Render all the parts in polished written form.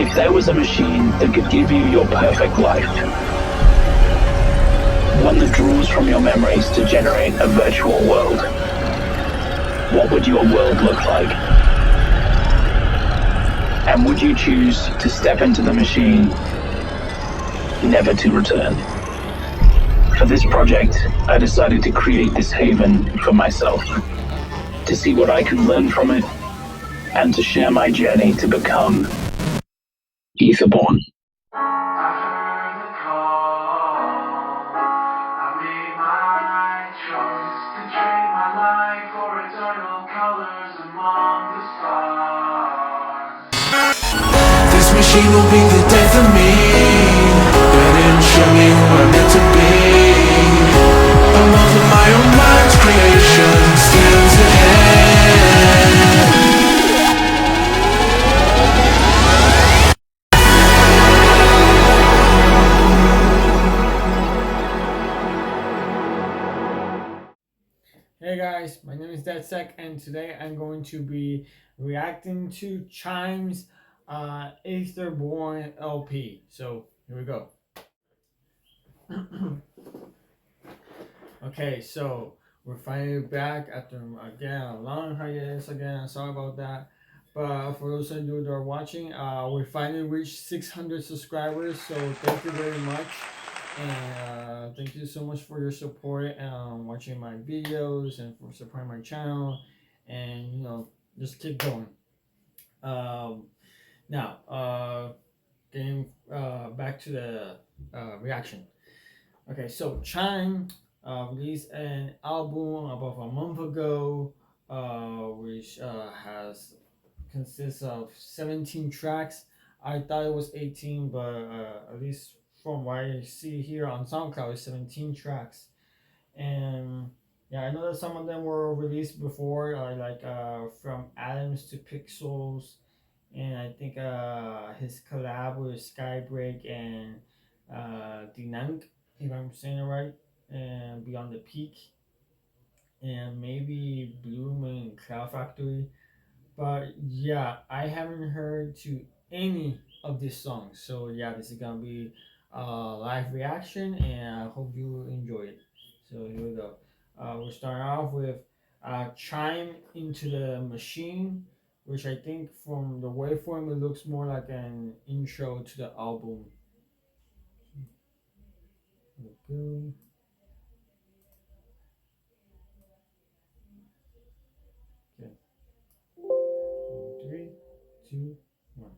If there was a machine that could give you your perfect life, one that draws from your memories to generate a virtual world, what would your world look like? And would you choose to step into the machine, never to return? For this project, I decided to create this haven for myself, to see what I could learn from it, and to share my journey to become Aetherborne. Machine will be the death of me. Didn't show me who I'm meant to be. A world of my own mind's creation stands ahead. Hey guys, my name is DeadSec, and today I'm going to be reacting to Chime's Aetherborne LP. So here we go. Okay, so we're finally back after again a long hiatus. Again, sorry about that. But for those of you that are watching, we finally reached 600 subscribers. So thank you very much, and thank you so much for your support and watching my videos and for supporting my channel. And just keep going. Now, getting back to the reaction. Okay, so Chime released an album about a month ago, which consists of 17 tracks. I thought it was 18, but at least from what I see here on SoundCloud, it's 17 tracks. And yeah, I know that some of them were released before, like From Atoms to Pixels. And I think his collab with Skybreak and DNAKM, if I'm saying it right, and Beyond the Peak, and maybe Bloom and Cloud Factory. But yeah, I haven't heard to any of these songs. So yeah, this is gonna be a live reaction, and I hope you enjoy it. So here we go. We're starting off with Chime Into the Machine, which I think from the waveform it looks more like an intro to the album. Okay. Okay. 3, 2, 1.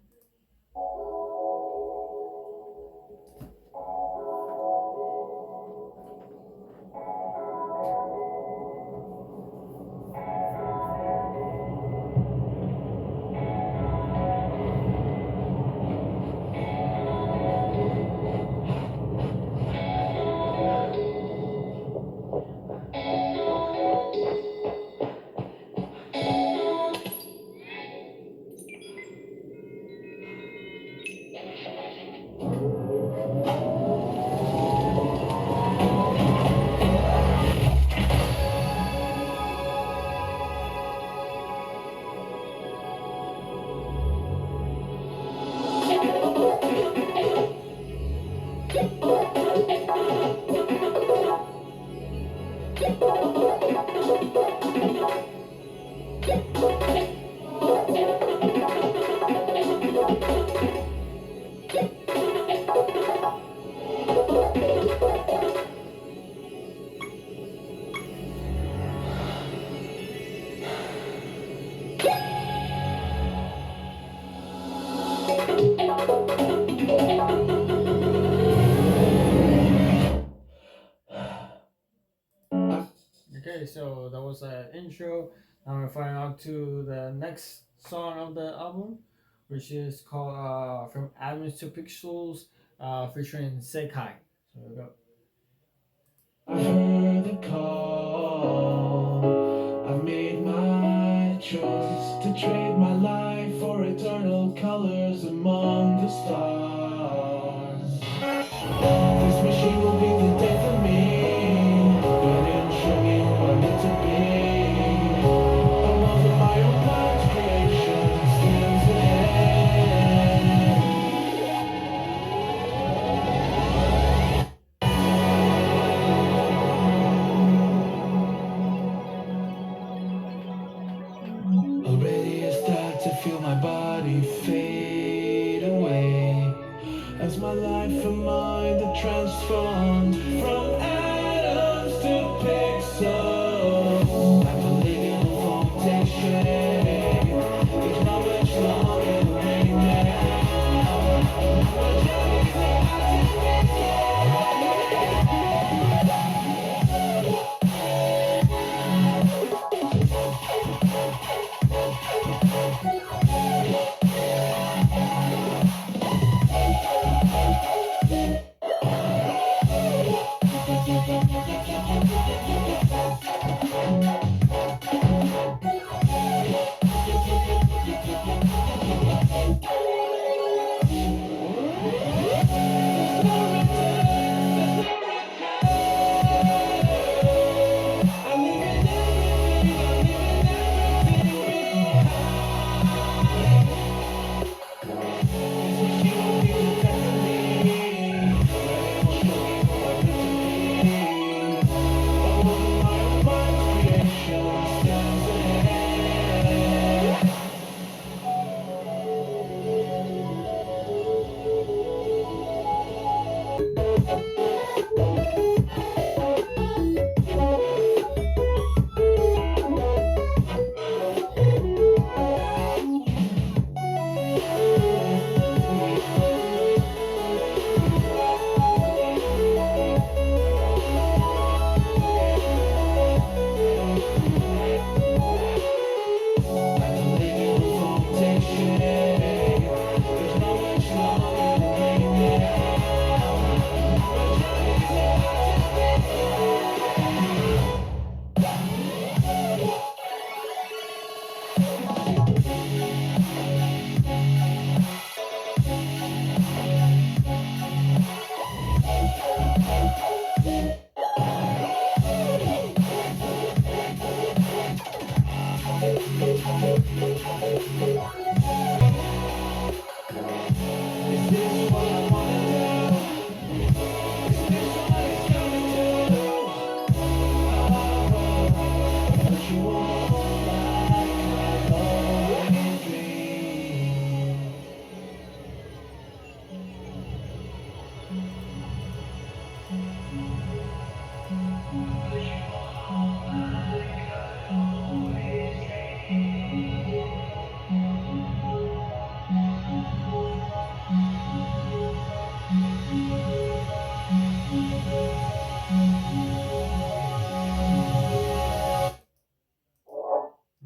Okay, so that was an intro. Now we're flying out to the next song of the album, which is called From Atoms to Pixels, featuring Sekai. So here we go. I heard the call. I've made my choice to trade my life for eternal colors among the stars. This machine will be the death of me. Didn't show me who I'm meant to be. A world of my own mind's creation stands ahead.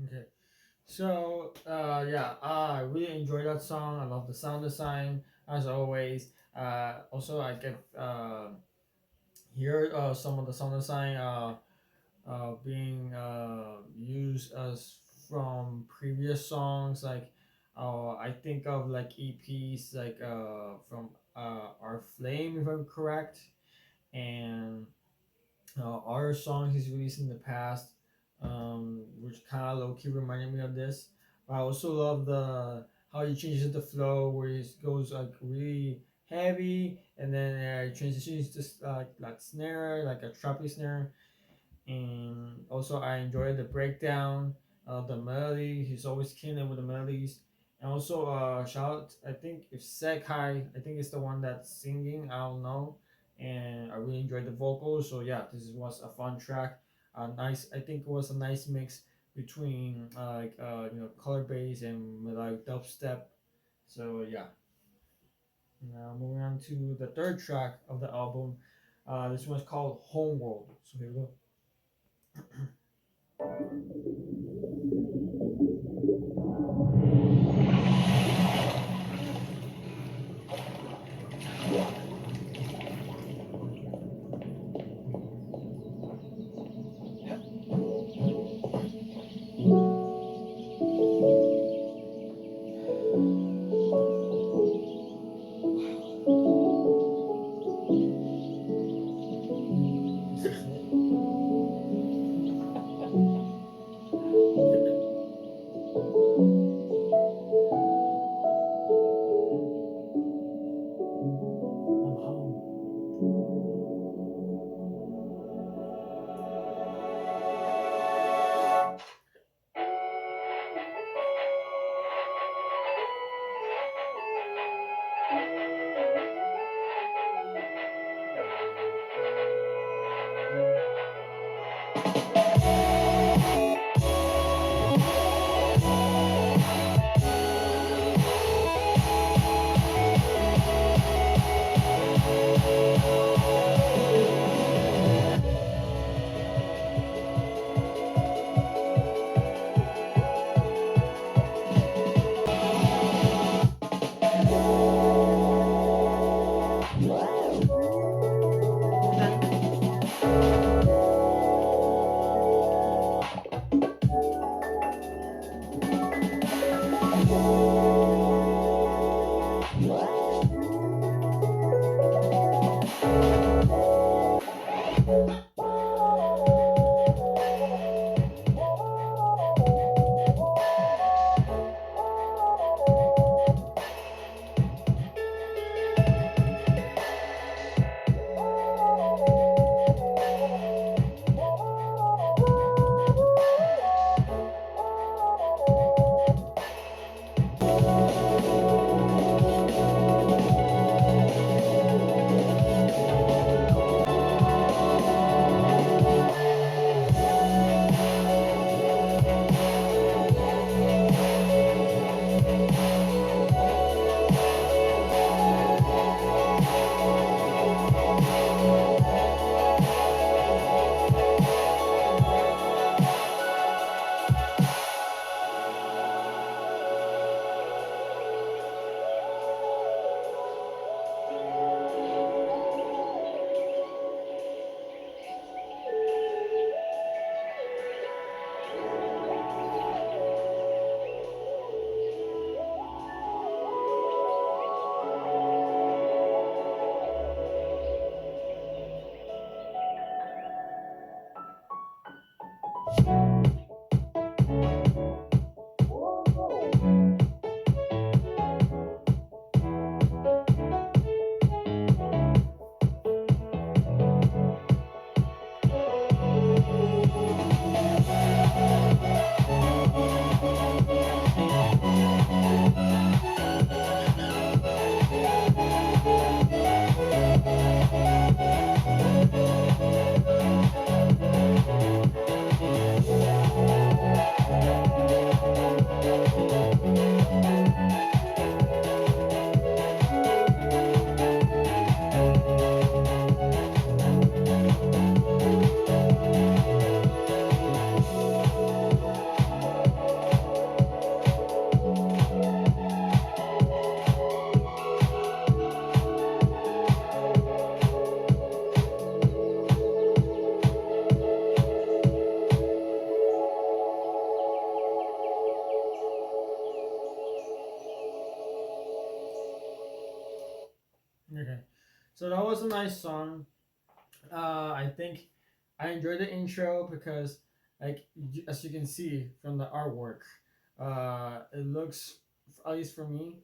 Okay. So yeah, I really enjoy that song. I love the sound design as always. Also, I get hear some of the sound design being used as from previous songs. Like I think of like EPs like from Our Flame, if I'm correct, and other songs he's released in the past, which kind of low key reminded me of this. But I also love the how he changes the flow, where he goes like really heavy, and then he transitions to like that snare, like a trappy snare. And also I enjoy the breakdown, the melody. He's always killing with the melodies. And also shout out, I think if Sekai, I think it's the one that's singing. I don't know, and I really enjoyed the vocals. So yeah, this was a fun track. Nice. I think it was a nice mix between color bass and melodic dubstep. So yeah. Now moving on to the third track of the album. This one's called Homeworld. So here we go. was a nice song. I think I enjoyed the intro because, like, as you can see from the artwork, it looks, at least for me,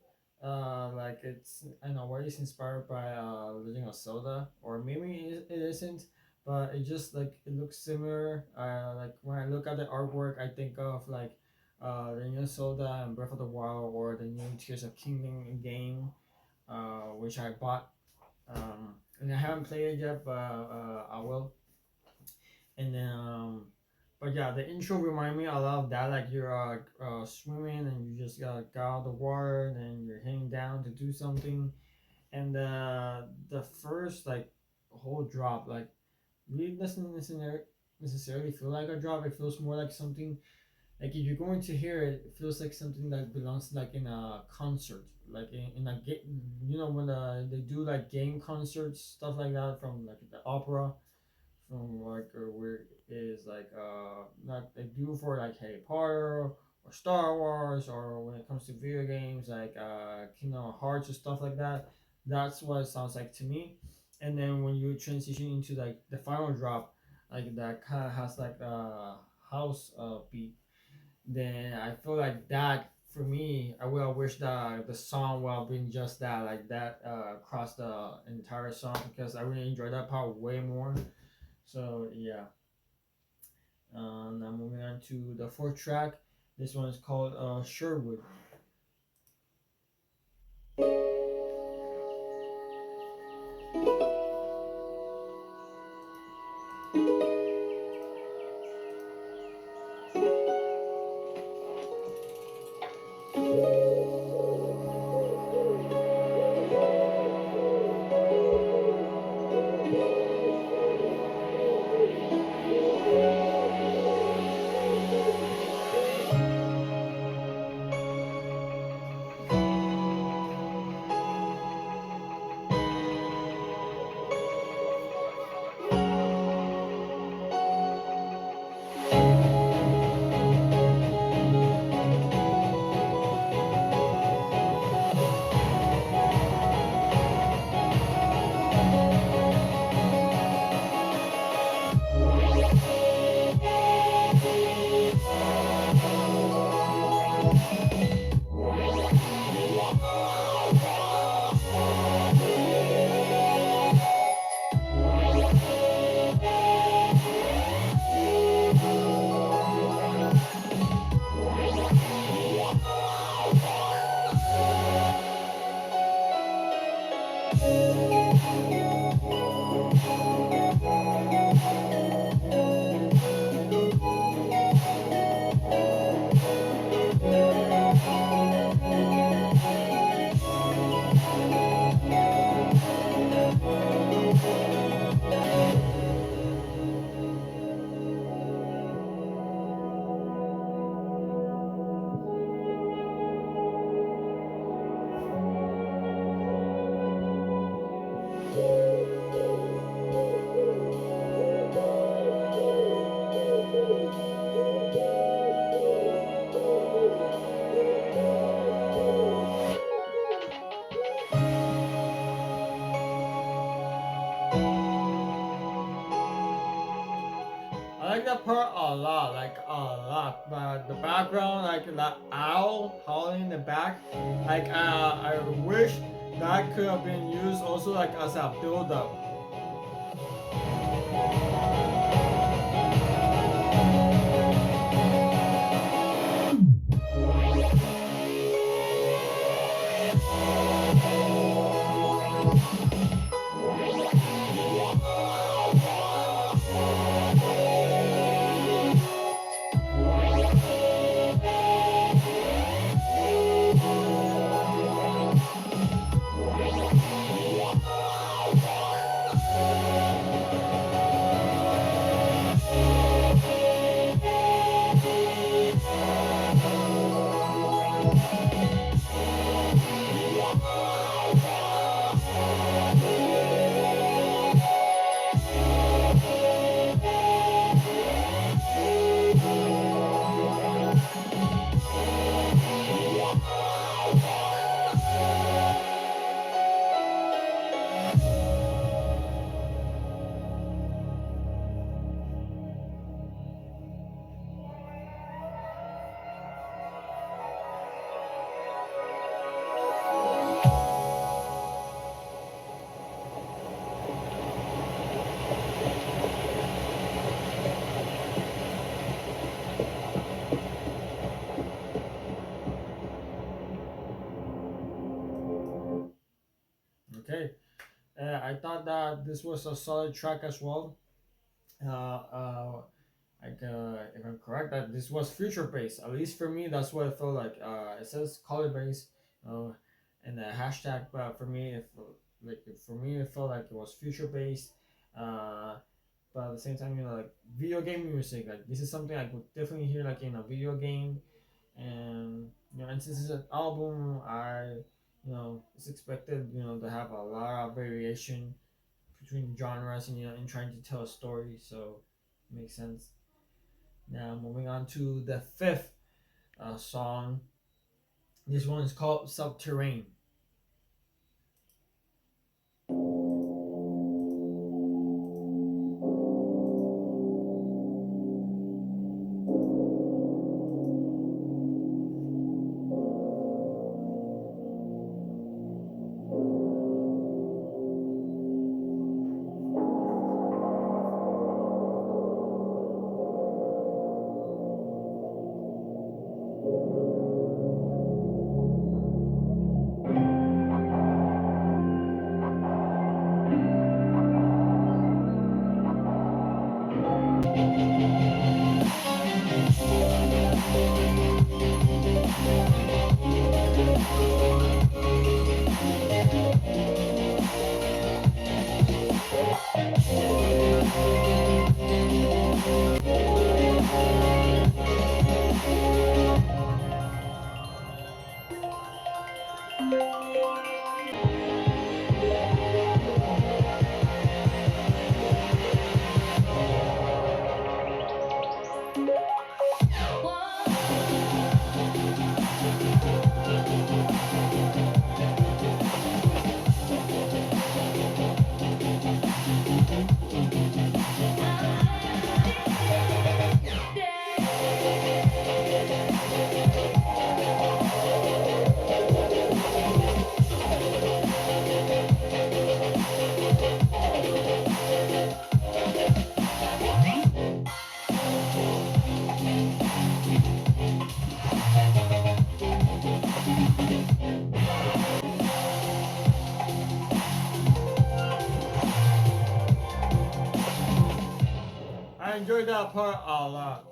like it's, I don't know where it's inspired by Legend of Zelda, or maybe it isn't, but it just like it looks similar. Like when I look at the artwork, I think of like the new Zelda and Breath of the Wild, or the new Tears of Kingdom game, which I bought, and I haven't played it yet, but I will. And then, but yeah, the intro remind me a lot of that. Like you're swimming and you just got out of the water, and then you're heading down to do something. And the first like whole drop, like really doesn't necessarily feel like a drop. It feels more like something, like if you're going to hear it, it feels like something that belongs like in a concert, like in a game. You know when they do like game concerts, stuff like that, from like the opera, from like where is like like they do for like Harry Potter or Star Wars, or when it comes to video games like Kingdom Hearts or stuff like that. That's what it sounds like to me. And then when you transition into like the final drop, like that kind of has like a house beat, then I feel like that for me, I will wish that the song would have been just that, like that across the entire song, because I really enjoyed that part way more. So yeah, now moving on to the fourth track. This one is called Sherwood. I like that part a lot, like a lot. But the background, like that owl howling in the back, like I wish that could have been used also like as a build up. thought that this was a solid track as well. If I'm correct, that this was future based. At least for me, that's what it felt like. It says color based, and the hashtag, but for me, it felt like it was future based. Uh, but at the same time, like video game music, like this is something I could definitely hear like in a video game, and and since it's an album, it's expected, to have a lot of variation between genres, and in trying to tell a story, so it makes sense. Now moving on to the fifth song. This one is called Subterrain. I enjoyed that part a lot.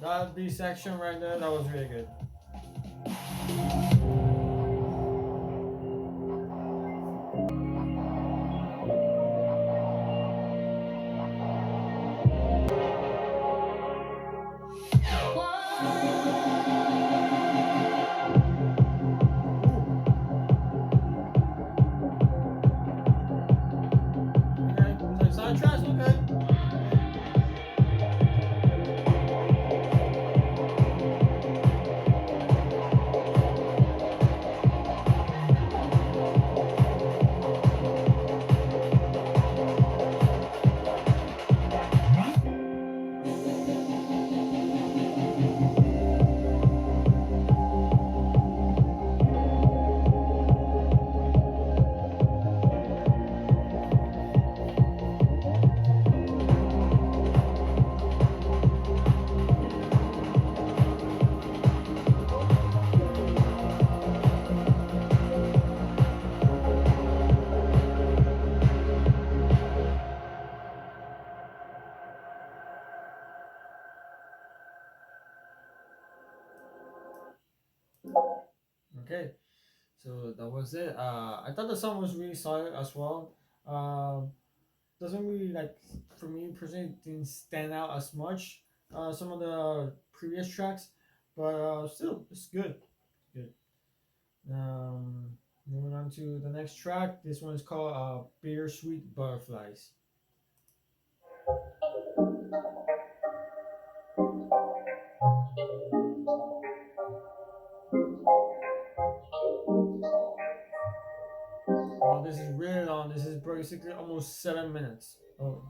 That B section right there, that was really good. Okay, so soundtrack's okay. Okay, so that was it. I thought the song was really solid as well. Doesn't really like, for me personally, didn't stand out as much. Some of the previous tracks, but still, it's good. Good. Moving on to the next track. This one is called "Bittersweet Butterflies." Wow, this is really long. This is basically almost 7 minutes. Oh.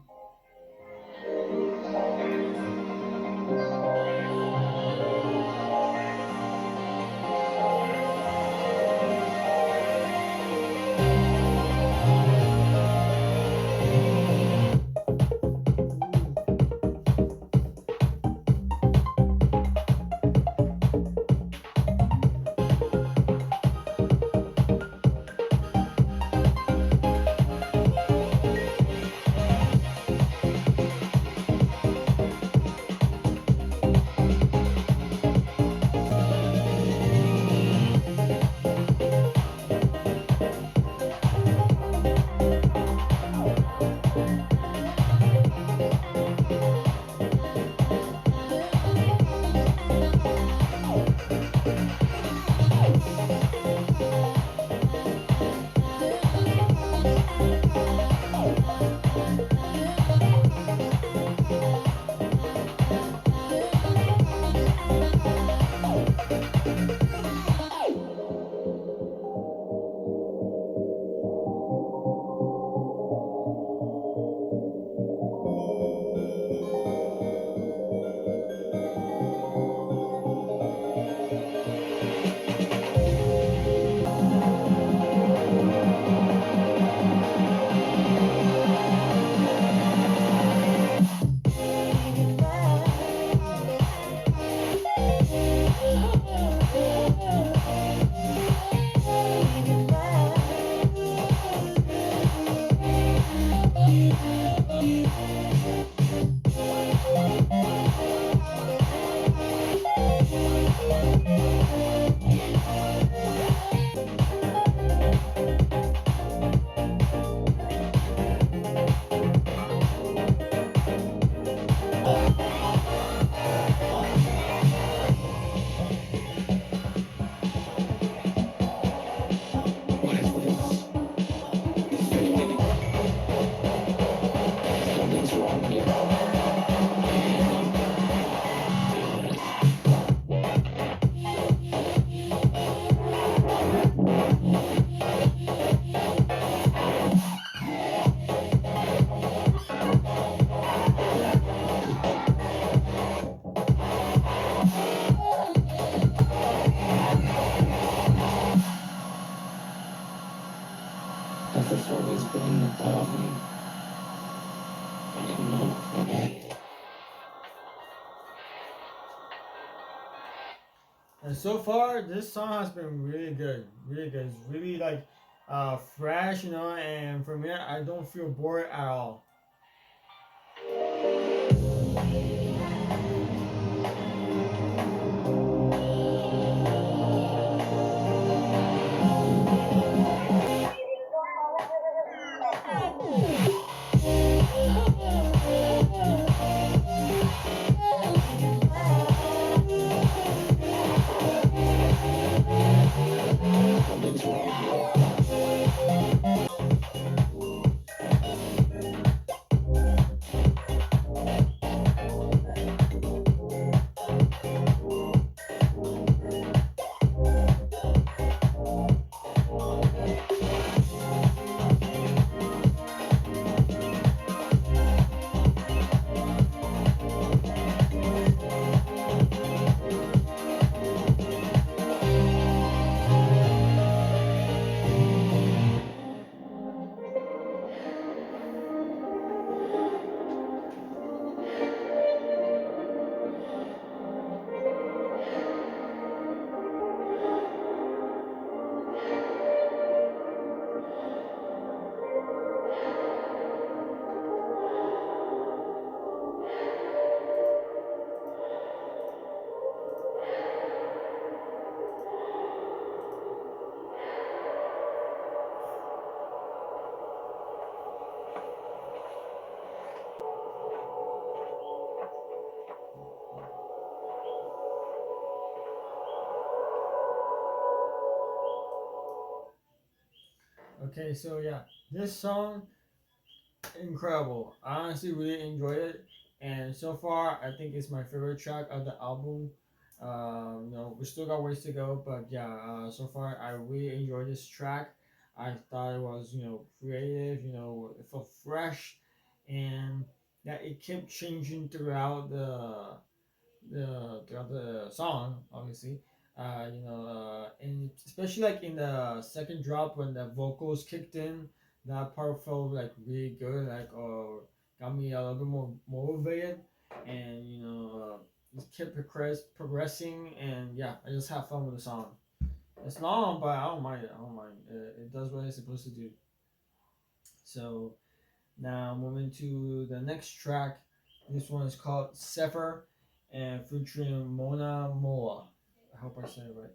And so far, this song has been really good, really good. It's really like fresh, you know. And for me, I don't feel bored at all. Okay, so yeah, this song incredible. I honestly really enjoyed it, and so far I think it's my favorite track of the album. We still got ways to go, but yeah, so far I really enjoyed this track. I thought it was creative, it felt fresh, and yeah, it kept changing throughout the song, obviously. And especially like in the second drop when the vocals kicked in, that part felt like really good. Like, got me a little bit more motivated, and just kept progressing, and yeah, I just have fun with the song. It's long, but I don't mind it. I don't mind. It does what it's supposed to do. So now moving to the next track. This one is called Zephyr and featuring Mona Moa. I hope I said it right.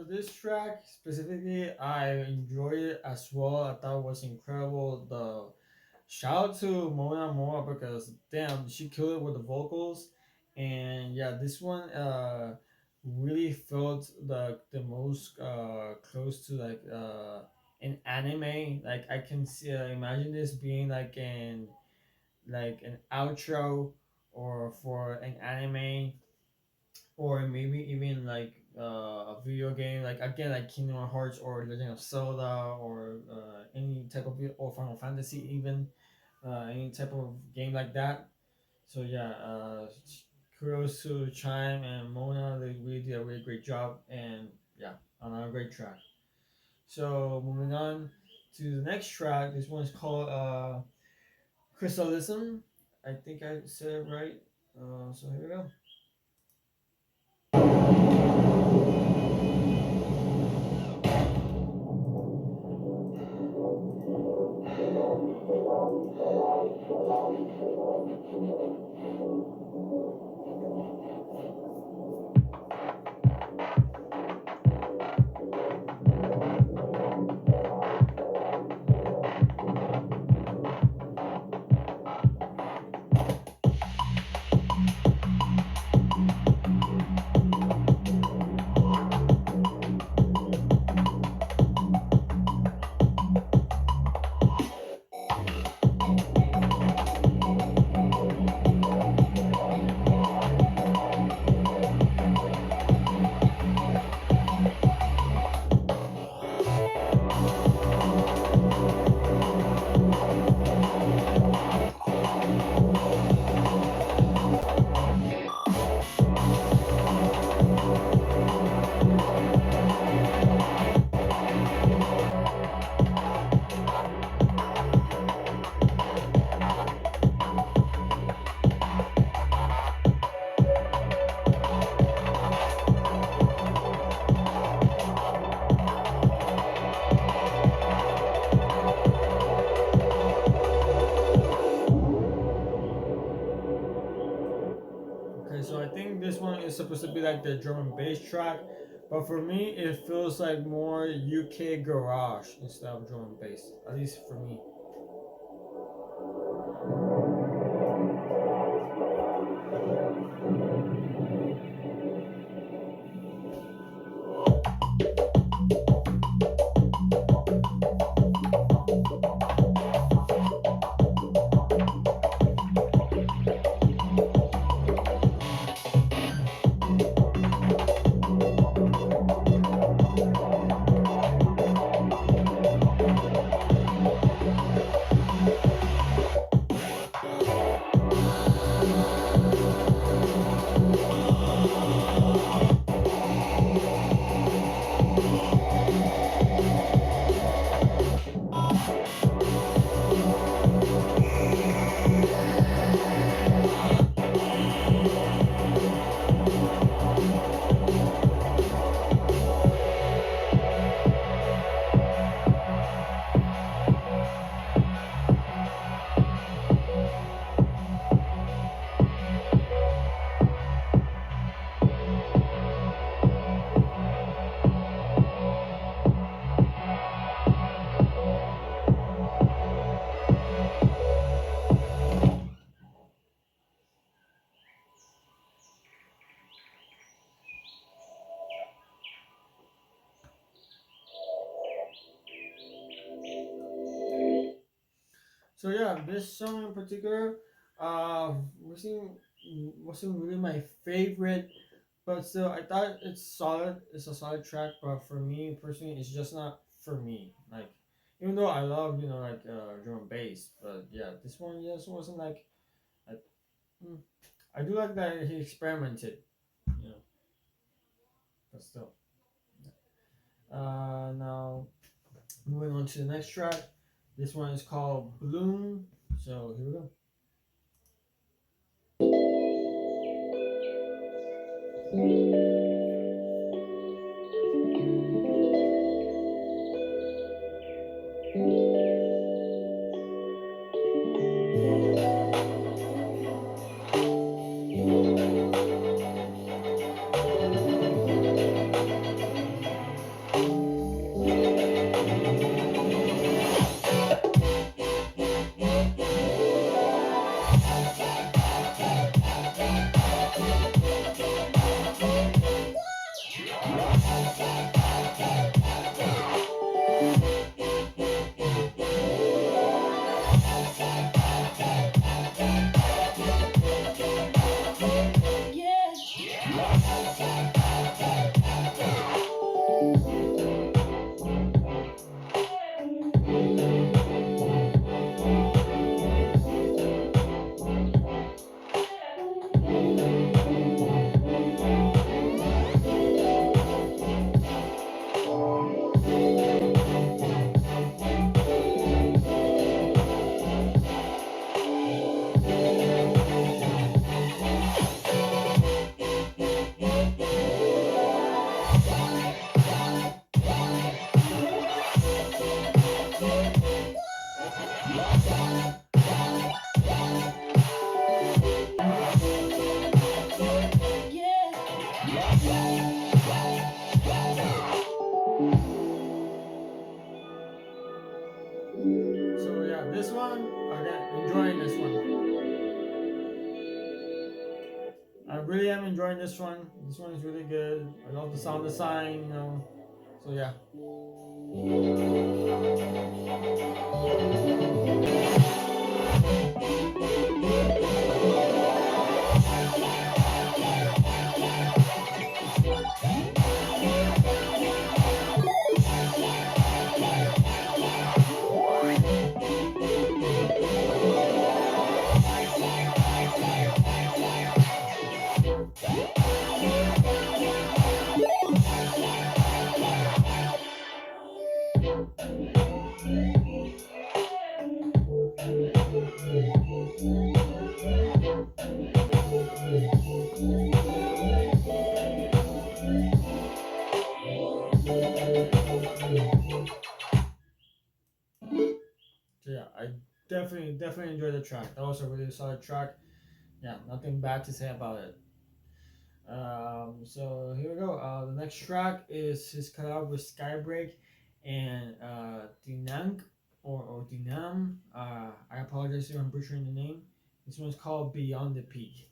So this track specifically, I enjoyed it as well. I thought it was incredible. The shout out to Moua because damn, she killed it with the vocals, and yeah, this one really felt the most close to like an anime. Like I can see imagine this being like an outro or for an anime or maybe even like a video game, like again like Kingdom Hearts or Legend of Zelda or any type of or Final Fantasy even any type of game like that. So yeah, kudos to Chime and Mona. They really did a really great job, and yeah, another great track. So moving on to the next track. This one is called Chrysalism. I think I said it right. So here we go. Okay, so I think this one is supposed to be like the drum and bass track, but for me, it feels like more UK garage instead of drum and bass. At least for me. So yeah, this song in particular, wasn't wasn't really my favorite, but still I thought it's solid. It's a solid track, but for me personally, it's just not for me. Like even though I love like drum and bass, but yeah, this one just wasn't like. I, mm, I do like that he experimented, you know, but still. Now moving on to the next track. This one is called Bloom. So here we go. So yeah, this one again, enjoying this one. I really am enjoying this one. This one is really good. I love the sound design, you know. So yeah. So yeah, I definitely enjoyed the track. That was a really solid track. Yeah, nothing bad to say about it. So here we go. The next track is his collab with Skybreak and Dinang or Dinam. I apologize if I'm butchering the name. This one's called Beyond the Peak.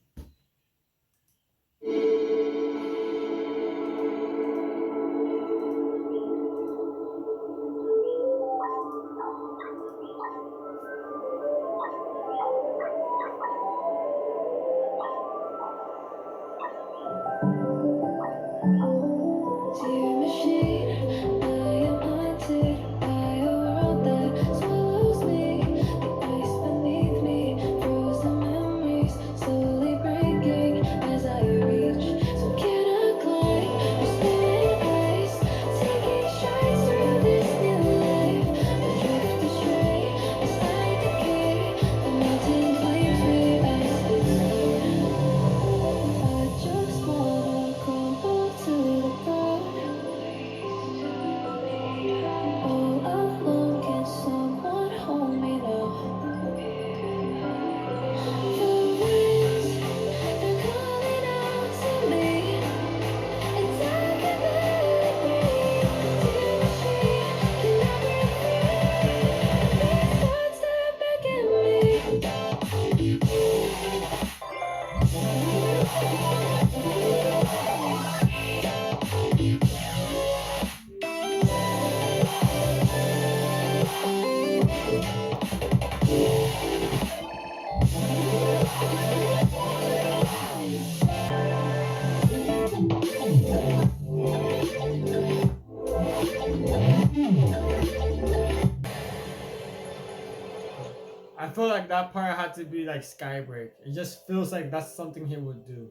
Dear machine, I am haunted by a world that swallows me. The ice beneath me, frozen memories slowly breaking as I reach. So can I climb or spinning ice, taking strides through this new life? Adrift astray as I decay, the mountain flames me as it slow. I just wanna crumble to the ground. All alone, can someone hold me now? The winds, they're calling out to me, and I can barely breathe. Dear machine, can I break free? These thoughts that beckon me. I feel like that part had to be like Skybreak. It just feels like that's something he would do.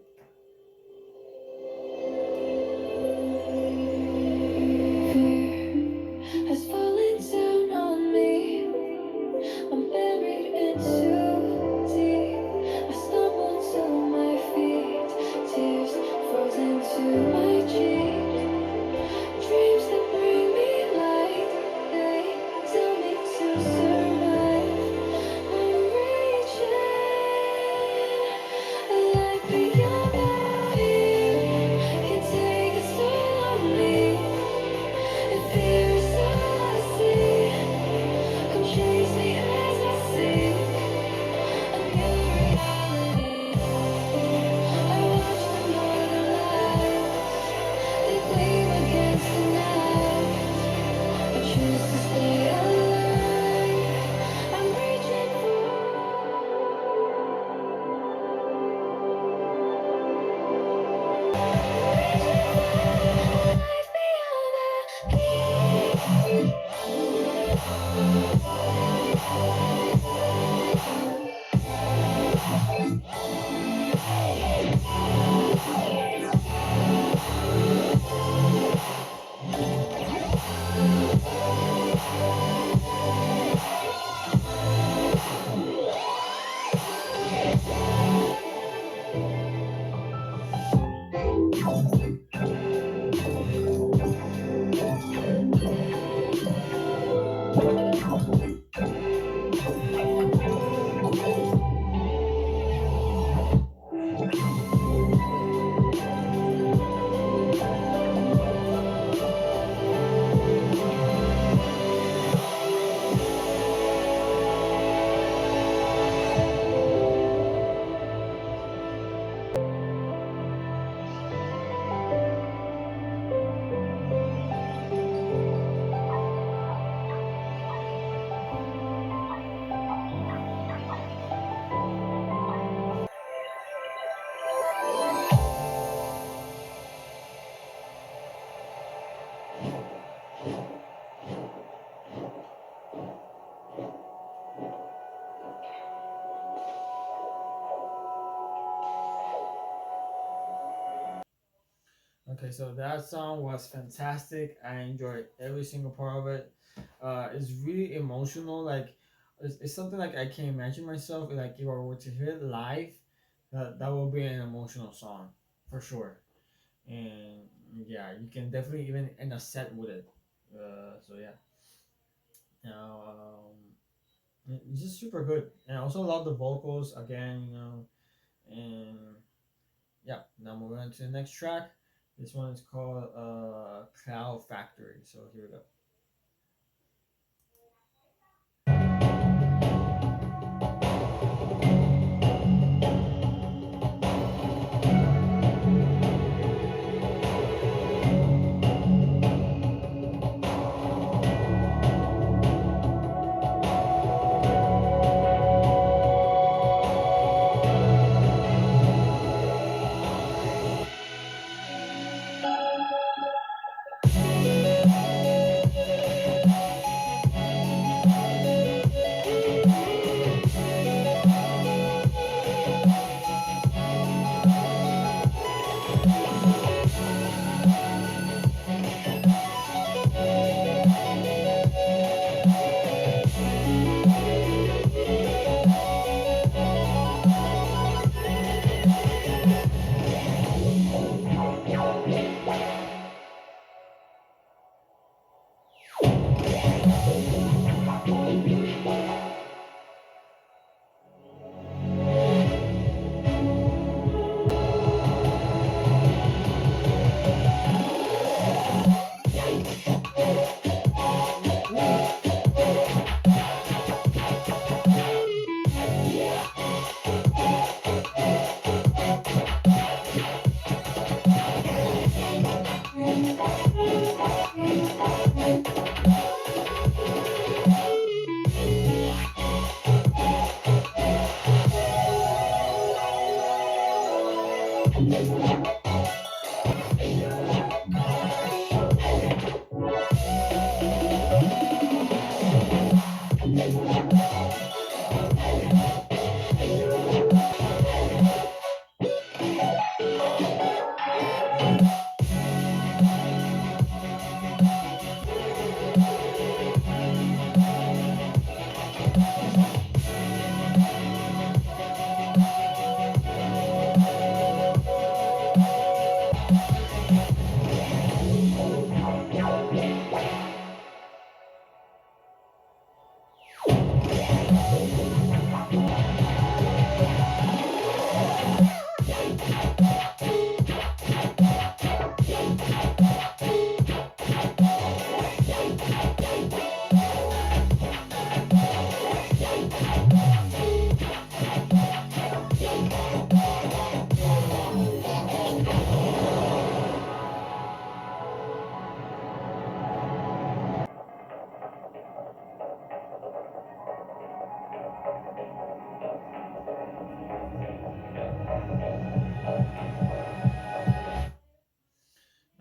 Fear has fallen down on me. I'm buried in too deep. I stumble to my feet, tears frozen to my cheek. Dreams that bring me light, they tell me to survive. I'm reaching like beyond. Okay, so that song was fantastic. I enjoyed every single part of it. It's really emotional. Like, it's something like I can imagine myself. Like, if I were to hear it live, that would be an emotional song for sure. And yeah, you can definitely even end a set with it. So yeah, now it's just super good. And I also love the vocals again. And yeah, now moving on to the next track. This one is called Cloud Factory. So here we go.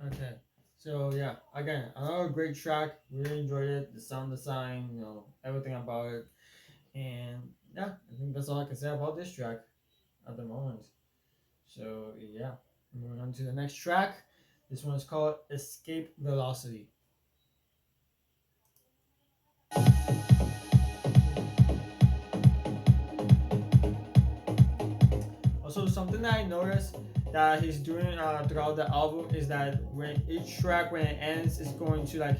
Okay. So yeah, again, another great track. Really enjoyed it. The sound design, everything about it. And yeah, I think that's all I can say about this track at the moment. So yeah, moving on to the next track. This one is called Escape Velocity. Also, something that I noticed that he's doing throughout the album is that when each track, when it ends, is going to like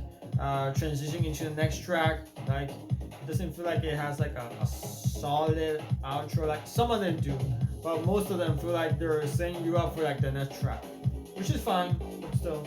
transition into the next track. Like, it doesn't feel like it has like a solid outro. Like, some of them do, but most of them feel like they're setting you up for like the next track, which is fine, but still.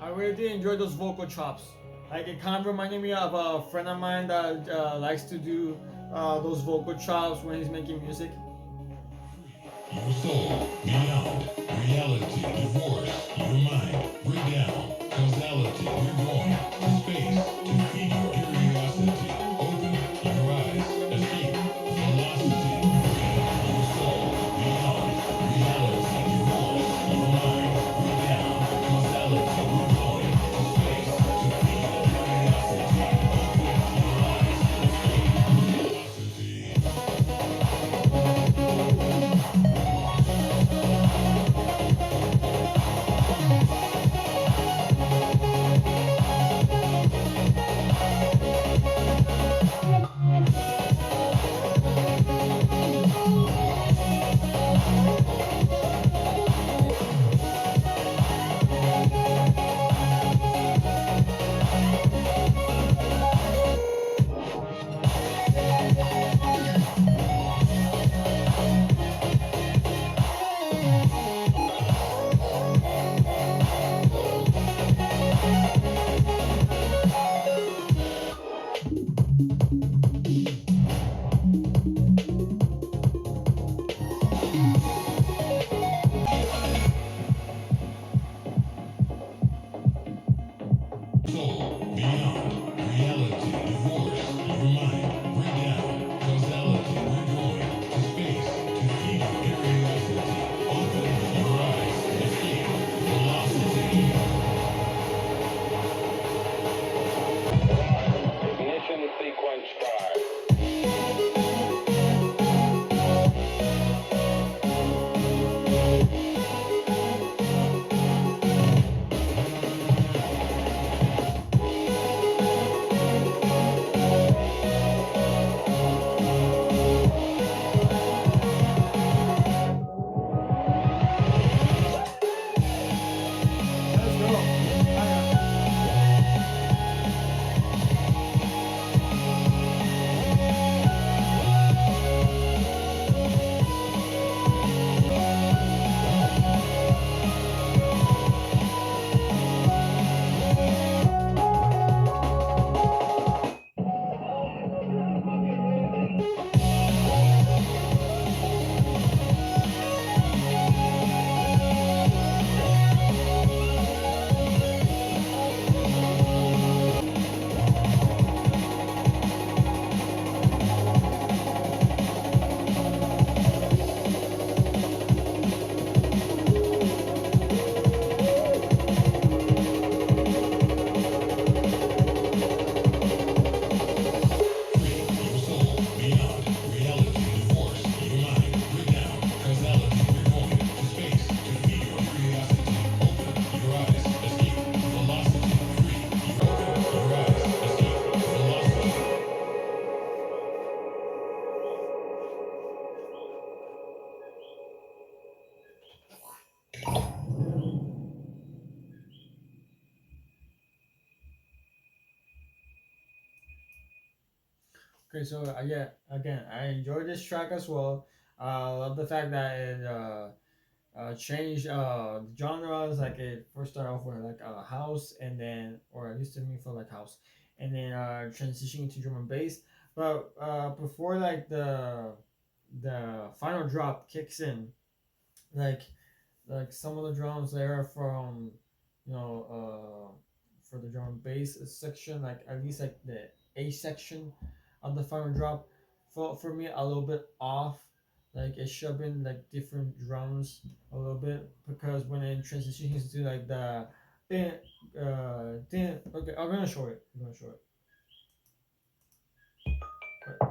I really did enjoy those vocal chops. Like, it kind of reminded me of a friend of mine that likes to do those vocal chops when he's making music. Your soul, beyond, reality, divorce, your mind, breakdown, causality, we're going to space, to feed your curiosity, open your eyes, escape, velocity, your soul, beyond, reality, divorce, your mind, breakdown, causality, we're going to space, to feed your curiosity, open your eyes, escape, velocity. Soul, beyond, reality, divorce, your mind, breakdown, causality, we're going to space, to feed your curiosity, open your eyes, escape, velocity. Ignition sequence start. Let's go. Your soul, beyond, reality, divorce, your mind, breakdown, causality, we're going to space, to feed your curiosity, open your eyes, escape, velocity, free, open your eyes, escape, velocity. Okay, so yeah, again, I enjoyed this track as well. I love the fact that it changed genres. Like it first started off with like house, and then, or at least to me, felt like house, and then transitioning to drum and bass. But before like the final drop kicks in, like some of the drums there from you know for the drum and bass section, like at least like the A section of the final drop felt for me a little bit off. Like it should have been like different drums a little bit, because when it transitions to like the okay, I'm gonna show it. But, God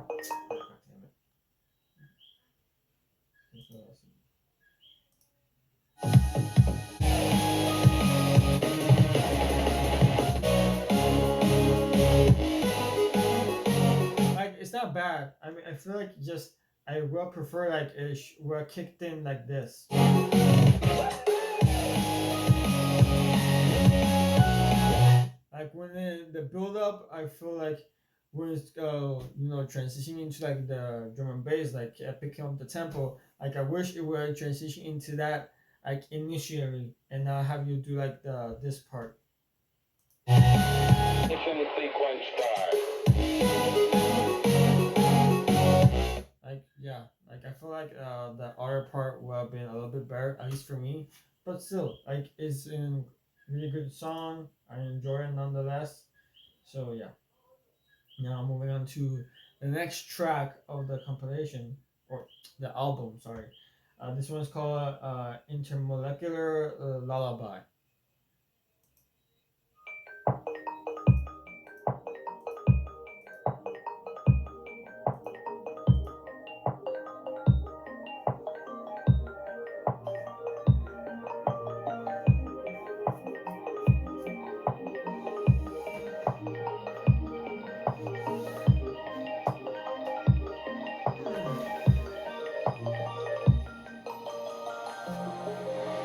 damn it. Like it's not bad. I mean, I feel like just I will prefer like it were kicked in like this. Like when the build up, I feel like when it's transitioning into like the drum and bass, like picking up the tempo. Like I wish it would transition into that like initially, and not have you do like this part. Ignition sequence start. like yeah, like I feel like the other part would have been a little bit better, at least for me. But still, like it's a really good song. I enjoy it nonetheless. So yeah. Now moving on to the next track of the compilation or the album. Sorry, this one's called Intermolecular Lullaby.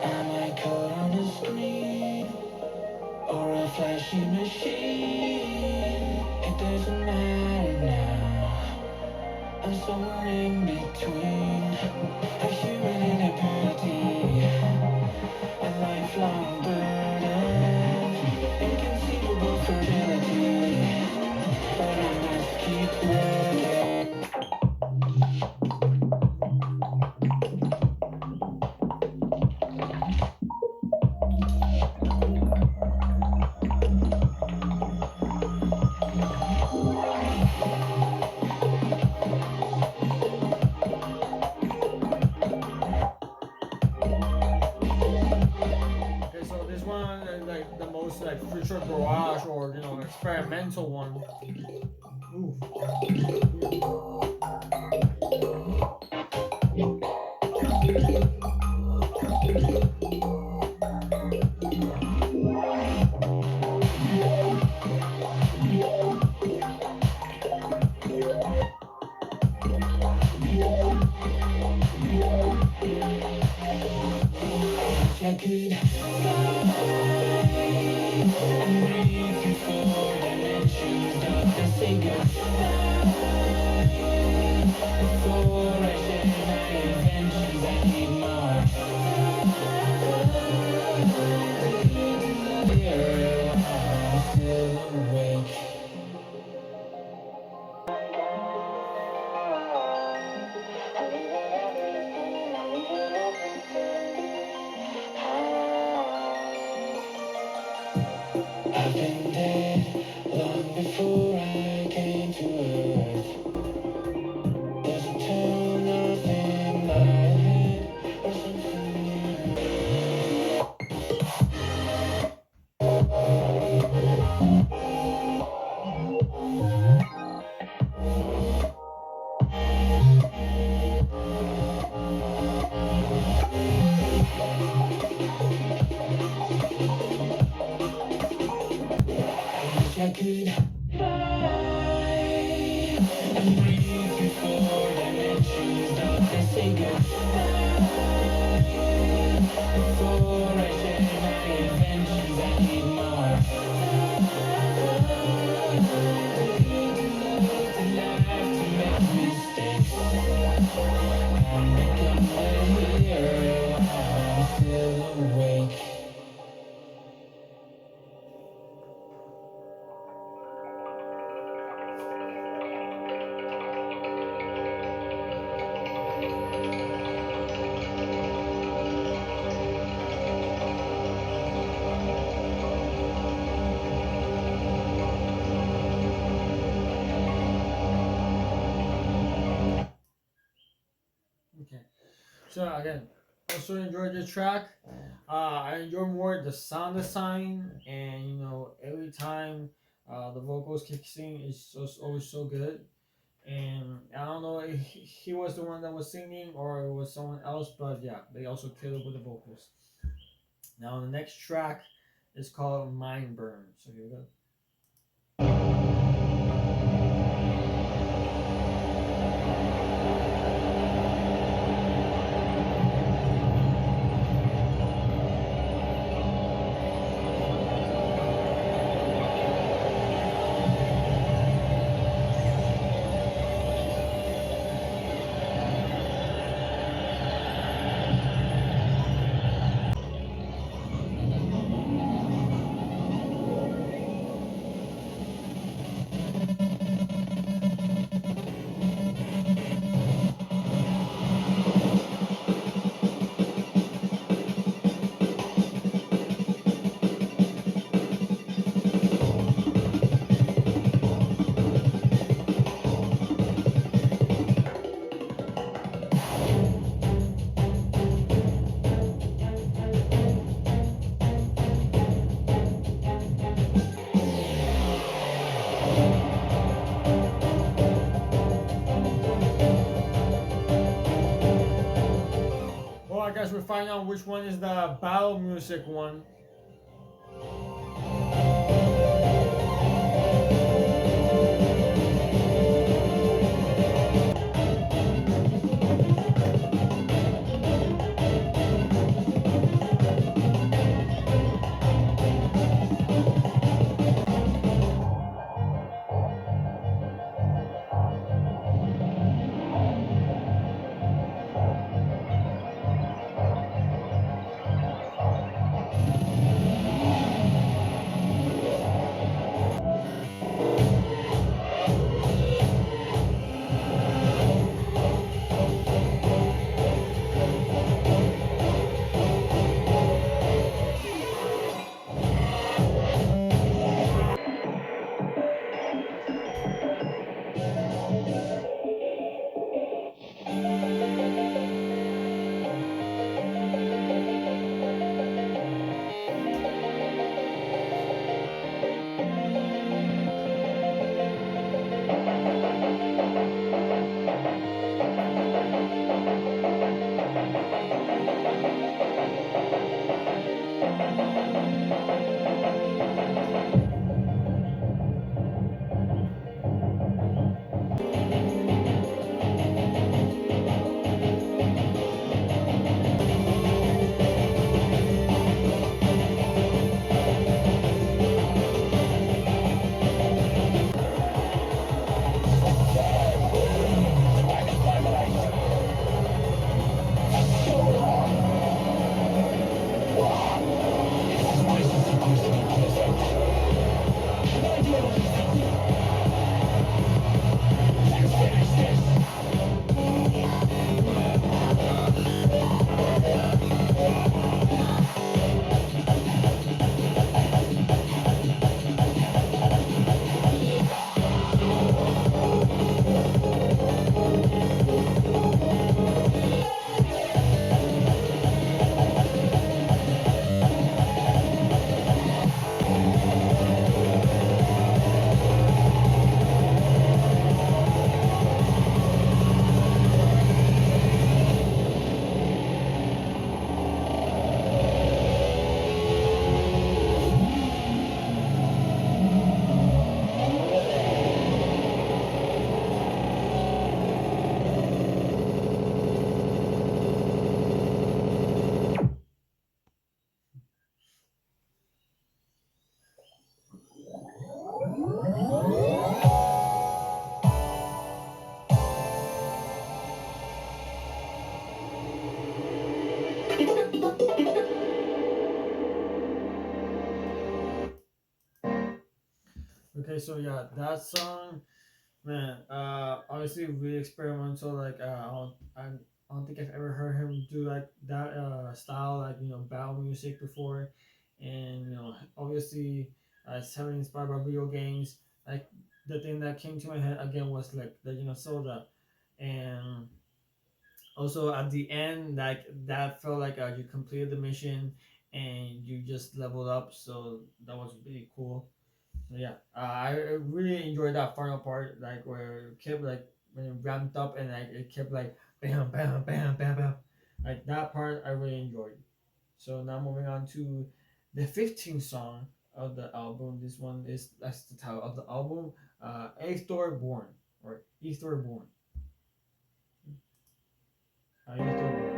Am I caught on a screen or a flashy machine? It doesn't matter now. I'm somewhere in between. A human inability, a lifelong burden, inconceivable fragility. But I must keep working. Okay, so this one is like the most like future garage or experimental one. Ooh. I could fly and breathe through four dimensions of the say goodbye. Before I share my inventions, I need more. Here I'm still awake. I've been dead long before I came to Earth. There's a tone of in my head or something new. I wish I could fly and breathe through four dimensions of the say goodbye. Before I share my inventions, I need more. To laugh, to make mistakes, and become the hero while I'm still awake. Okay. So again, also enjoyed the track. I enjoy more the sound design, and every time the vocals kicks in, it's always so good. And I don't know if he was the one that was singing or it was someone else, but yeah, they also killed it with the vocals. Now the next track is called Mindburn. So here we go. find out which one is the battle music one. Okay, so yeah, that song, man. Obviously really experimental. Like, I don't think I've ever heard him do like that style, like battle music before, and obviously, it's heavily inspired by video games. Like the thing that came to my head again was like the Soda, and also at the end, like that felt like you completed the mission and you just leveled up. So that was really cool. So yeah, I really enjoyed that final part, like where it kept like when it ramped up and like it kept like bam, bam, bam, bam, bam. Like that part, I really enjoyed. So now moving on to the 15th song of the album. This one is that's the title of the album, Aetherborne or Aetherborne. Aetherborne.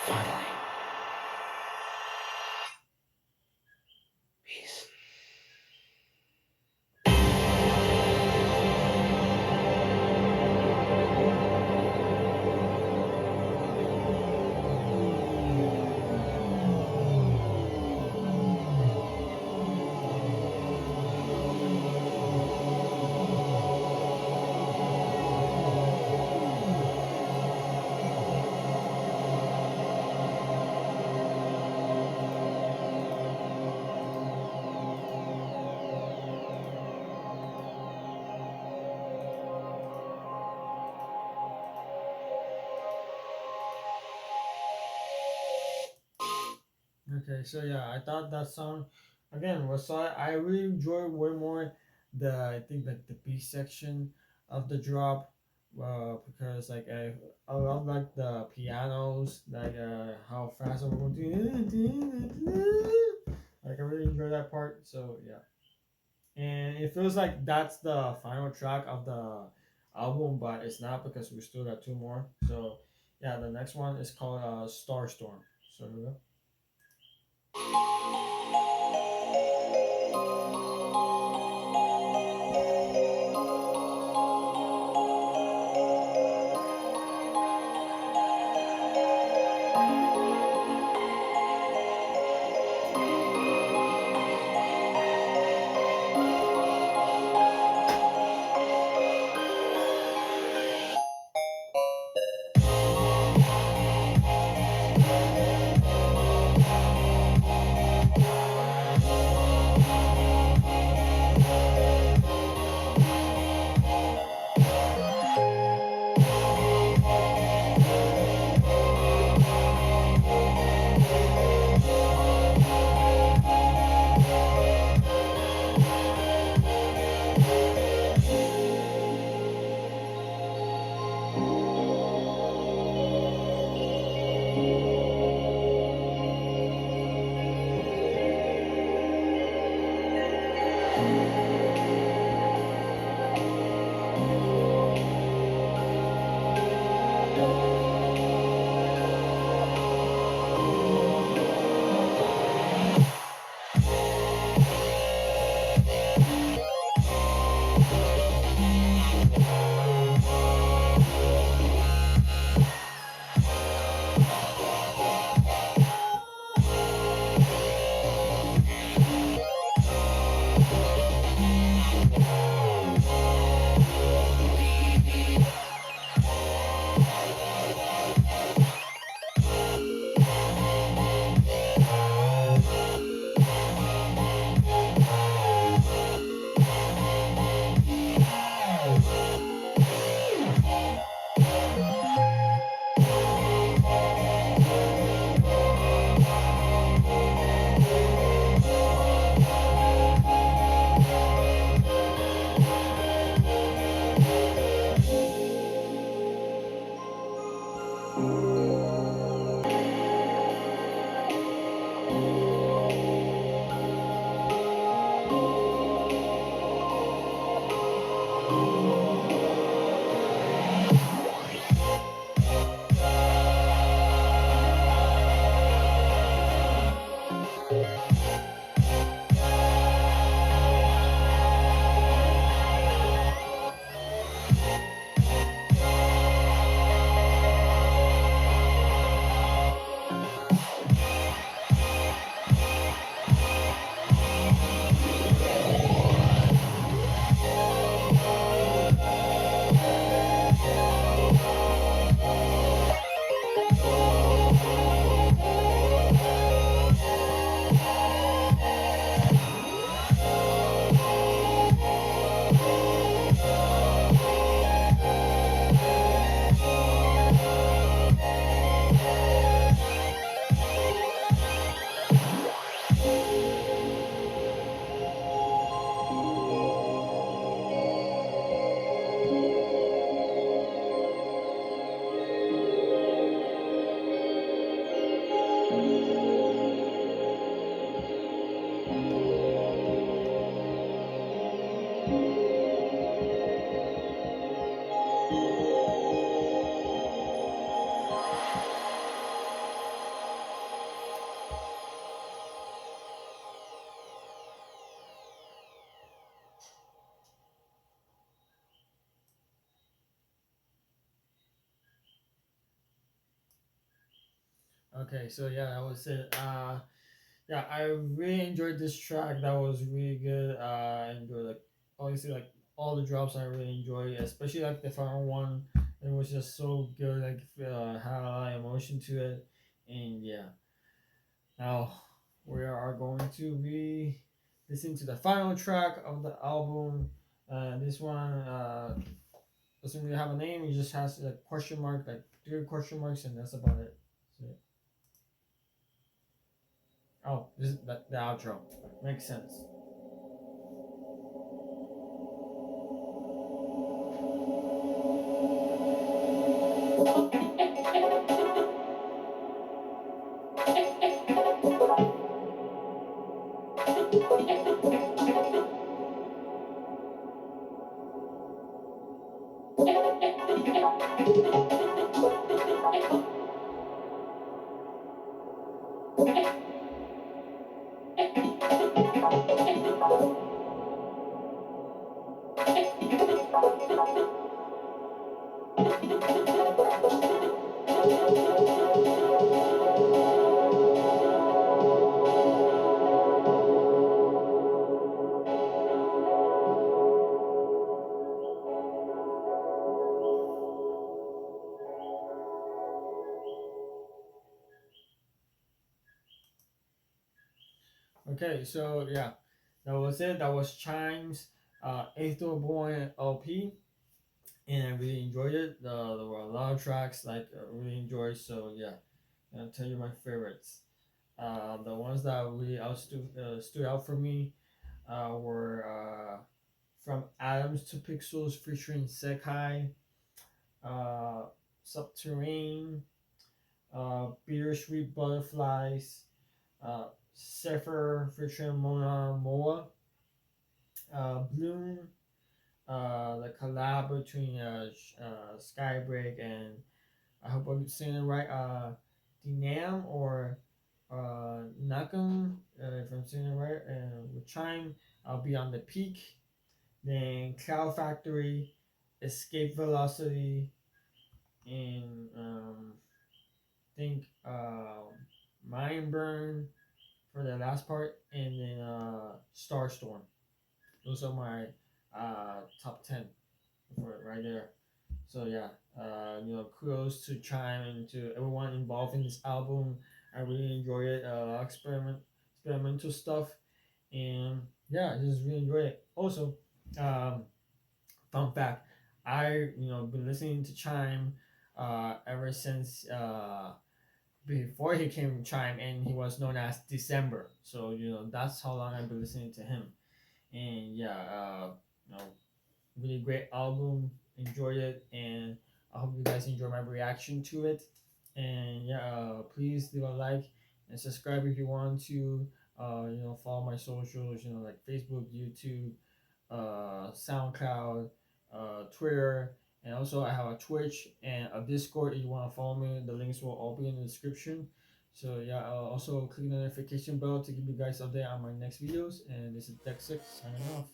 Finally. Peace. Okay, so yeah, I thought that song again was so I really enjoyed way more the I think like the B section of the drop, because like I love like the pianos, like how fast I'm going to like I really enjoy that part. So yeah, and it feels like that's the final track of the album, but it's not because we still got two more. So yeah, the next one is called Starstorm. So here we go. Okay, so yeah, that was it. Yeah, I really enjoyed this track. That was really good. I enjoyed like obviously like all the drops. I really enjoyed, especially like the final one. It was just so good. Like had a lot of emotion to it, and yeah. Now we are going to be listening to the final track of the album. This one doesn't really have a name. It just has a question mark, like three question marks, and that's about it. So, oh, this is the outro. Makes sense. Okay, so yeah, that was it. That was Chime's Aetherborne LP, and I really enjoyed it. There were a lot of tracks like I really enjoyed. So yeah, I'll tell you my favorites. The ones that really stood out for me were From Atoms to Pixels featuring Sekai, uh, Subterrain, Bittersweet Butterflies, Zephyr featuring Moua, Bloom, the collab between Skybreak and I hope I'm saying it right, DNAM or DNAKM, if I'm saying it right, and with Chime, I'll be on the peak. Then Cloud Factory, Escape Velocity, and think Mindburn for the last part, and then Starstorm. Those are my top 10 for it right there. So yeah, kudos to Chime and to everyone involved in this album. I really enjoy it. Experimental stuff, and yeah, I just really enjoy it. Also, um, fun fact, I been listening to Chime ever since before he came Chime, and he was known as December. So that's how long I've been listening to him. And yeah, really great album. Enjoyed it, and I hope you guys enjoy my reaction to it. And yeah, please leave a like and subscribe if you want to. Follow my socials. Like Facebook, YouTube, SoundCloud, Twitter, and also I have a Twitch and a Discord. If you want to follow me, the links will all be in the description. So yeah, also click the notification bell to give you guys update on my next videos. And this is Deck Six signing off.